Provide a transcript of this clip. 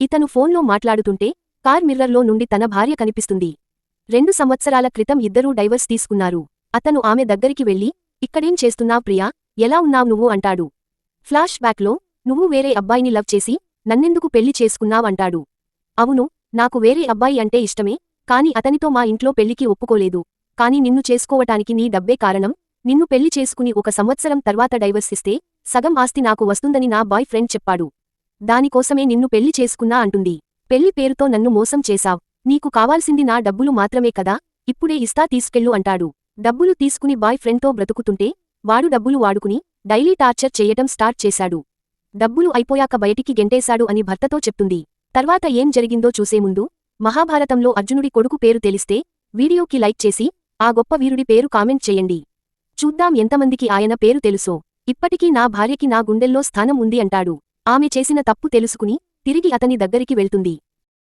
ఇతను ఫోన్లో మాట్లాడుతుంటే కార్ మిర్రర్లో నుండి తన భార్య కనిపిస్తుంది. 2 సంవత్సరాల క్రితం ఇద్దరూ డైవర్స్ తీసుకున్నారు. అతను ఆమె దగ్గరికి వెళ్లి, ఇక్కడేం చేస్తున్నావ్ ప్రియా, ఎలా ఉన్నావ్ నువ్వు అంటాడు. ఫ్లాష్ బ్యాక్లో, నువ్వు వేరే అబ్బాయిని లవ్ చేసి నన్నెందుకు పెళ్లి చేసుకున్నావ్ అంటాడు. అవును, నాకు వేరే అబ్బాయి అంటే ఇష్టమే, కాని అతనితో మా ఇంట్లో పెళ్లికి ఒప్పుకోలేదు. కాని నిన్ను చేసుకోవటానికి నీ డబ్బే కారణం. నిన్ను పెళ్లి చేసుకుని 1 సంవత్సరం తర్వాత డైవర్స్ ఇస్తే సగం ఆస్తి నాకు వస్తుందని నా బాయ్ ఫ్రెండ్ చెప్పాడు. దానికోసమే నిన్ను పెళ్లి చేసుకున్నా అంటుంది. పెళ్లి పేరుతో నన్ను మోసం చేశావ్. నీకు కావాల్సింది నా డబ్బులు మాత్రమే కదా, ఇప్పుడే ఇస్తా తీసుకెళ్ళు అంటాడు. డబ్బులు తీసుకుని బాయ్ ఫ్రెండ్తో బ్రతుకుతుంటే వాడు డబ్బులు వాడుకుని డైలీ టార్చర్ చెయ్యటం స్టార్ట్ చేశాడు. డబ్బులు అయిపోయాక బయటికి గెంటేశాడు అని భర్తతో చెప్తుంది. తర్వాత ఏం జరిగిందో చూసే ముందు మహాభారతంలో అర్జునుడి కొడుకు పేరు తెలిస్తే వీడియోకి లైక్ చేసి ఆ గొప్ప వీరుడి పేరు కామెంట్ చేయండి. చూద్దాం ఎంతమందికి ఆయన పేరు తెలుసో. ఇప్పటికీ నా భార్యకి నా గుండెల్లో స్థానం ఉంది అంటాడు. ఆమె చేసిన తప్పు తెలుసుకుని తిరిగి అతని దగ్గరికి వెళ్తుంది.